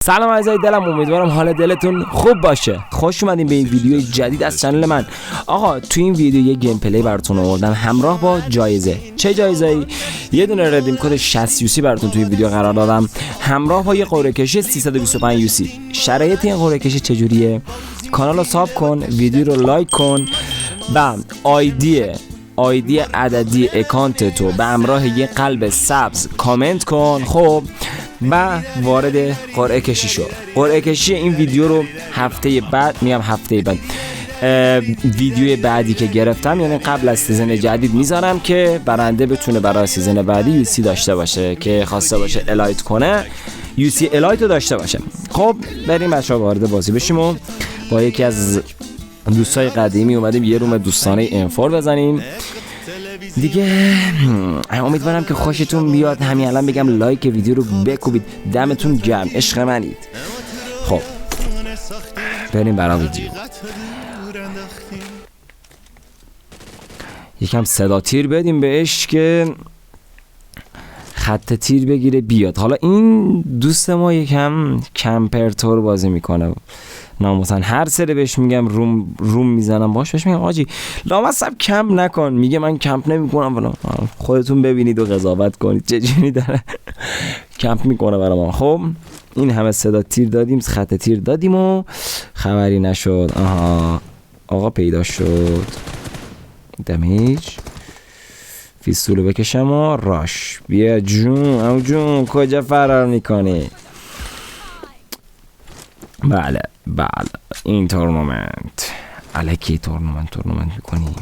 سلام عزیزای دلم، امیدوارم حال دلتون خوب باشه. خوش اومدین به این ویدیو جدید از کانال من. آقا تو این ویدیو یه گیم پلی براتون آوردم همراه با جایزه. چه جایزه‌ای؟ یه دونه ردیم کد 60 یوسی براتون توی ویدیو قرار دادم همراه با یه قرعه کشی 325 یوسی. شرایط این قرعه کشی چجوریه؟ کانال رو ساب کن، ویدیو رو لایک کن و آیدی عددی اکانت تو به همراه یه قلب سبز کامنت کن. خب و وارد قرعه کشی شو. قرعه کشی این ویدیو رو هفته بعد ویدیو بعدی که گرفتم، یعنی قبل از سیزن جدید میذارم که برنده بتونه برای سیزن بعدی یوسی داشته باشه، که خواسته باشه الایت کنه یوسی الایت رو داشته باشه. خب بریم بچه‌ها وارد بازی بشیم و با یکی از دوستای قدیمی اومدیم یه روم دوستانه انفور بزنیم دیگه. امیدوارم که خوشتون بیاد. همین الان بگم لایک ویدیو رو بکوبید. دمتون گرم، عشق منید. خب بریم برای ویدیو. یکم صدا تیر بدیم بهش که خط تیر بگیره بیاد. حالا این دوست ما یکم کمپر تور بازی میکنه ناموسن. هر سری بهش میگم روم میزنم باش، بهش میگم آجی لامصب کمپ نکن، میگه من کمپ نمیکنم ولی خودتون ببینید و قضاوت کنید چجوری داره کمپ میکنه برای ما. خب این همه صدا تیر دادیم، خط تیر دادیم و خبری نشد. آقا پیدا شد. دمیج فیستولو بکشم و راش. بیا جون کجا فرار میکنی؟ بله این تورنمنت الکی تورنمنت میکنی.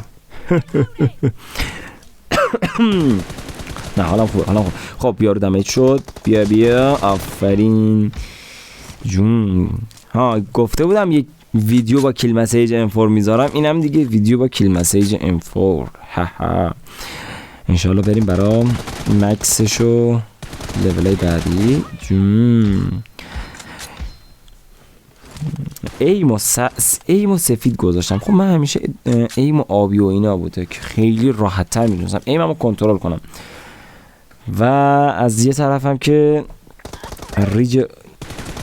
نه حالا خوب. خب بیارو دمیج شد. بیا آفرین جون. گفته بودم یک ویدیو با کیل مسیج انفور میذارم، اینم دیگه ویدیو با کیل مسیج انفور. انشالله بریم برای مکسش و لولای بعدی. جون ایمو سفید گذاشتم. خب من همیشه ایمو آبی و اینا بوده که خیلی راحت تر میدونستم ایمو کنترل کنم. و از یه طرفم که ریج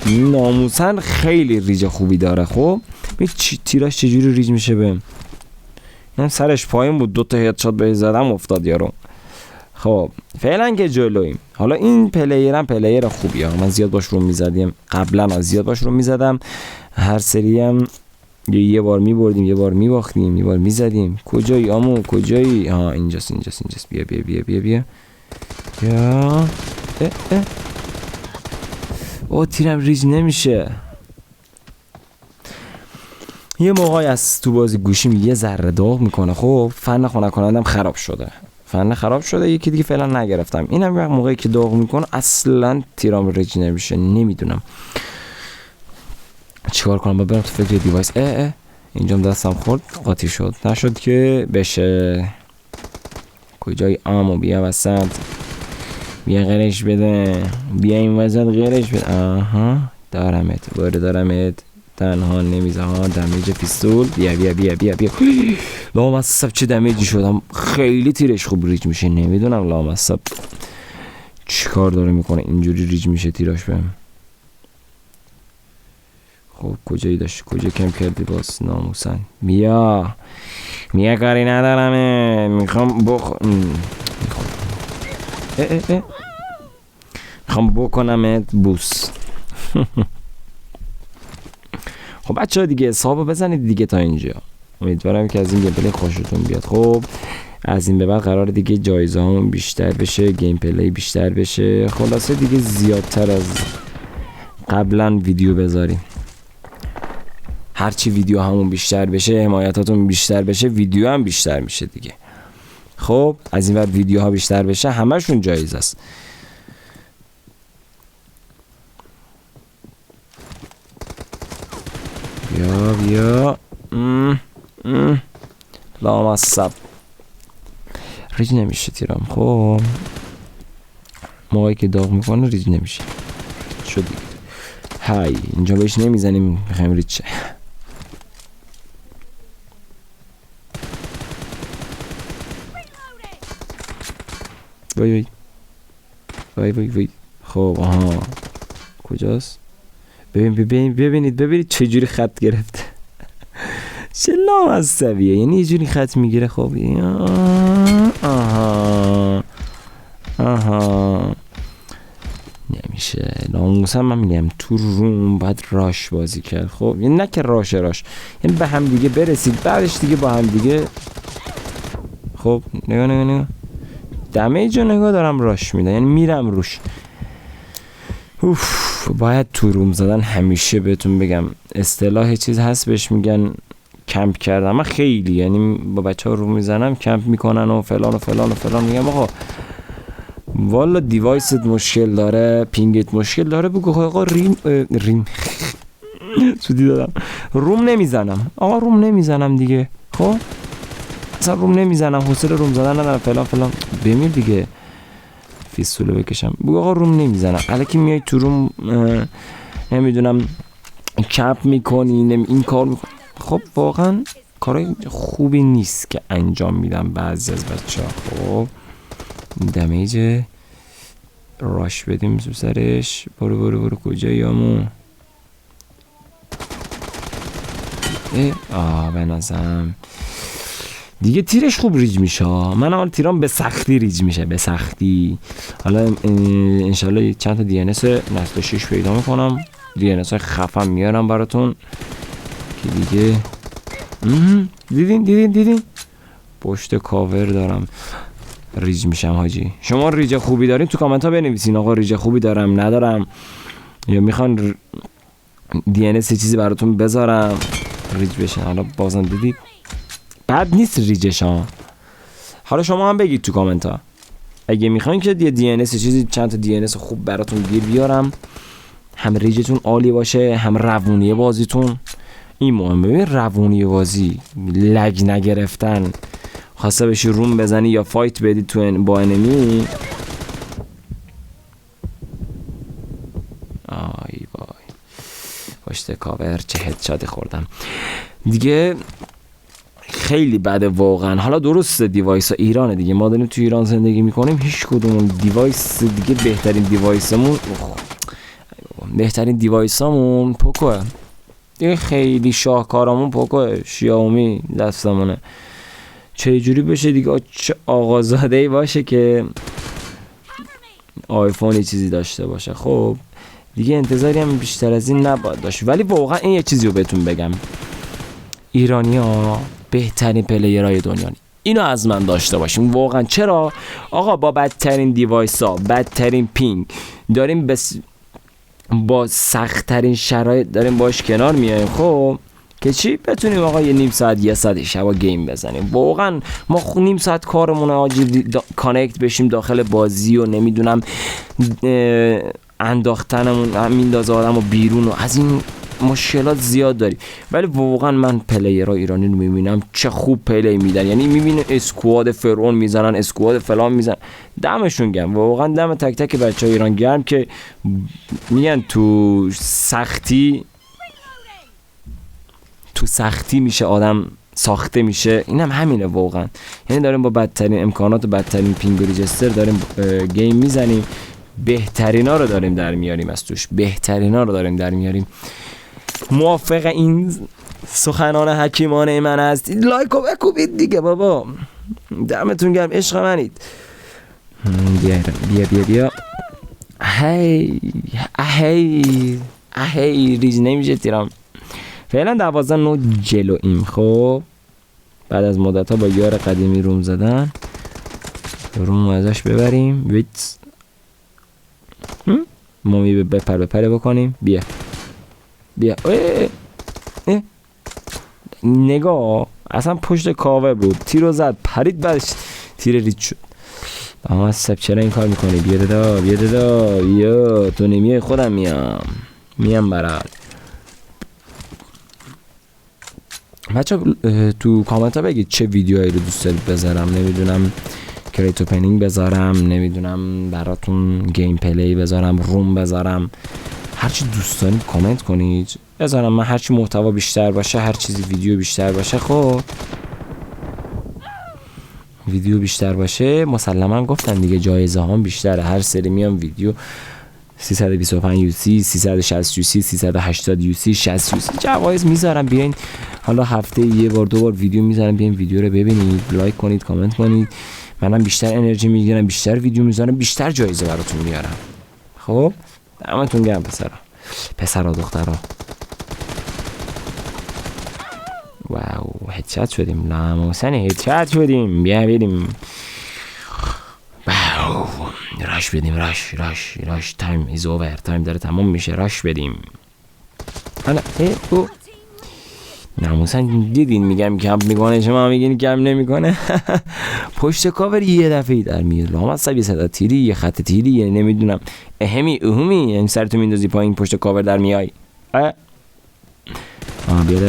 ناموسن خیلی ریج خوبی داره. خب تیراش چجوری ریج میشه به من؟ سرش پایین بود، 2 تا هدشات بهش زدم افتاد یارو. خب فعلا که جلویم. حالا این پلیر خوبیه، من زیاد باش رو میزدم قبلا، زیاد باش رو میزدم. هر سری هم یه بار میبردیم، یه بار میباختیم، یه بار میزدیم. کجایی آمو کجایی؟ اینجاست. بیا او تیرم ریج نمیشه. یه موقعی از تو بازی گوشیم یه ذره داغ میکنه. خب فن خنک کنندم خراب شده. یکی دیگه فعلا نگرفتم. اینم یه موقعی که داغ میکنه اصلا تیرام ریج نمیشه. نمیدونم چیکار کنم. برم تو فکر دیوایس. اینجام دستم خورد قاطی شد. نشد که بشه. کجای آمو؟ بیا وسط، بیا غیرش بده، بیا این وسط غیرش بده. دارمت تنها نمیزه. دمیج پیستول. بیا لامصب چه دمیجی شدم. خیلی تیرش خوب ریج میشه. نمیدونم لامصب چیکار داره میکنه اینجوری ریج میشه تیراش بهم. خب کجایی داشت؟ کجا کم کردی باز ناموسن؟ بیا کاری ندارم، میخوام بکنمت بوس. خب بچه‌ها دیگه حسابو بزنید دیگه تا اینجا. امیدوارم که از این گیم پلی خوشتون بیاد. خب از این به بعد قرار دیگه جایزه همون بیشتر بشه، گیم پلی بیشتر بشه. خلاصه دیگه زیادتر از قبلا ویدیو بذاریم. هرچی ویدیو همون بیشتر بشه، حمایتاتون بیشتر بشه، ویدیو هم بیشتر میشه دیگه. خب از این بعد ویدیوها بیشتر بشه، همشون جایزه است. بیا لامصب ریج نمیشه تیرم. خب موقعی که داغ میکنه ریج نمیشه. شد دیگه. اینجا بهش نمیزنیم، میخوایم ریج شه. وای. خب کجاست؟ ببینید چجوری خط گرفته. چه لامصبیه، یعنی یه جوری خط میگیره. خب آها نمیشه. ناموسا من میگم تو روم باید راش بازی کرد. خب یعنی نه که راش یعنی به هم دیگه برسید، بعدش دیگه با هم دیگه. خب نگاه دمیج رو نگاه دارم راش میده، یعنی میرم روش. باید تو روم زدن همیشه بهتون بگم اصطلاح چیز هست بهش میگن کمپ کردم. من خیلی یعنی با بچه ها روم میزنم کمپ میکنن و فلان و فلان و فلان. میگم آقا والا دیوایست مشکل داره، پینگت مشکل داره، بگو آقا ریم سودی دادم، روم نمیزنم. آقا روم نمیزنم دیگه. خب اصلا روم نمیزنم، حوصله روم زدن ندارم، فلان فلان. بمیر دیگه فیستوله بکشم. بگو آقا روم نمیزنم. الکی میای تو روم نمیدونم کمپ میکنی، این کار میکنی. خب واقعا کارای خوبی نیست که انجام میدم بعضی از بچه ها. خب دمیج راش بدیم تو سرش. برو کجایی همون؟ به نظرم دیگه تیرش خوب ریج میشه. من حالا تیرام به سختی ریج میشه، به سختی. حالا انشالله چند تا دی ان اس نسل 6 پیدا میکنم، دی ان اس خفن میارم براتون که دیگه دیدین پشت کاور دارم ریج میشم. حاجی شما ریج خوبی دارین تو کامنت ها بنویسین. آقا ریج خوبی دارم ندارم، یا میخوان دی ان اس چیزی براتون بذارم ریج بشن. حالا بازم دیدید بد نیست ریجش ها. حالا شما هم بگید تو کامنت ها اگه میخواین که دی ان اس چیزی چند تا دی ان اس خوب براتون بیارم، هم ریجتون عالی باشه هم روونی بازیتون. این مهمه. ببین روونی بازی، لگ نگرفتن، خواسته بشی روم بزنی یا فایت بدی تو با انمی. آی وای پشت کاور چه هدشات خوردم دیگه. خیلی بده واقعا. حالا درسته دیوایس ها ایرانه دیگه، ما داریم تو ایران زندگی میکنیم، هیچ کدوم دیوایس دیگه بهترین دیوایسامون پوکوه دیگه. خیلی شاهکارامون پوکوه، شیائومی دستمونه. چه جوری بشه دیگه، چه آقازاده‌ای باشه که آیفونی چیزی داشته باشه. خب دیگه انتظاری هم بیشتر از این نباید داشت. ولی واقعا این یه چیزی رو بهتون بگم، ایرانی‌ها بهترین پلیرهای دنیا، اینو از من داشته باشیم واقعا. چرا آقا با بدترین دیوایس ها، بدترین پینگ داریم با سخت‌ترین شرایط داریم باش کنار میایم. خب که چی بتونیم آقا یه نیم ساعت یه ساعت شبا گیم بزنیم. واقعا ما نیم ساعت کارمون آجی کانکت بشیم داخل بازی و نمیدونم انداختنمون همین دازه آدم و بیرون و از این مشکلات زیاد داری. ولی واقعا من پلیرها ایرانی رو میبینم چه خوب پلی میدن، یعنی میبینه اسکواد فرعون میزنن، اسکواد فلان میزنن. دمشون گرم واقعا، دم تک تک بچه های ایران گرم که میگن تو سختی میشه آدم ساخته میشه. اینم همینه واقعا. یعنی داریم با بدترین امکانات و بدترین پینگ و ریجستر داریم گیم میزنیم، بهترینا رو داریم در میاریم از توش، بهترینا رو داریم در میاریم. موافق این سخنان حکیمانه من هستید لایک و بکوبید دیگه بابا. دمتون گرم، عشق منید. بیا هی ریج نمیشه تیرام. فعلا 12-9 جلویم. خب بعد از مدت ها با یار قدیمی روم زدن، روم ازش ببریم. ویتس مومی بپره بکنیم. بیا نگاه اصلا پشت کاوه بود، تیر رو زد پرید، بعدش تیر ریچ شد. اما سب چرا این کار میکنی؟ بیا دادا تو نمیای خودم میام برات. بچه تو کامنت ها بگید چه ویدیوهایی رو دوست دارید بذارم. نمیدونم کریت اوپنینگ بذارم، نمیدونم براتون گیم پلی بذارم، روم بذارم، هرچی دوست دارید کامنت کنید بذارم. من هرچی محتوا بیشتر باشه، هر چیزی ویدیو بیشتر باشه، خب ویدیو بیشتر باشه مسلما گفتن دیگه جایزه هم بیشتره. هر سری میام ویدیو 325 یو سی، 360 یو سی، 380 یو سی، 60 یو سی جوایز میذارم. بیاین حالا هفته یه بار دو بار ویدیو میذارم، بیاین ویدیو رو ببینید، لایک کنید، کامنت کنید. منم بیشتر انرژی میگیرم، بیشتر ویدیو میذارم، بیشتر جایزه براتون میارم. خب دمتون گرم پسرا دخترا. واو هدشات شدیم، ناموسن هدشات شدیم. بیا بریم. واو راش بدیم، راش تایم ایز اوور، تایم داره تموم میشه، راش بدیم. حالا او ناموسن دیدین میگم کم میکنه، شما میگین کم نمیکنه. پشت کاور یه دفعه در میاد لامصب، یه صدا تیری، یه خط تیری، یه نمیدونم اهمی این سرتو میندازی پایین پشت کاور در میای. بیا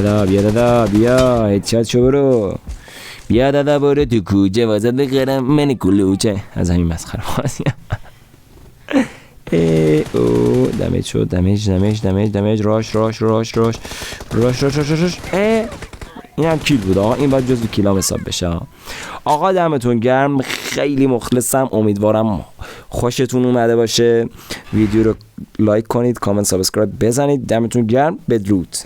دادا بیا هدشات شو برو. بیا دادا برو تو کوچه واسه بخرم من کلوچه. از همین مسخره بازی. او دمیج شد، دمیج. راش. این هم کیل بود آقا، این باید جزو کیلام حساب بشه آقا. دمتون گرم، خیلی مخلصم، امیدوارم خوشتون اومده باشه. ویدیو رو لایک کنید، کامنت، سابسکرایب بزنید. دمتون گرم، بدرود.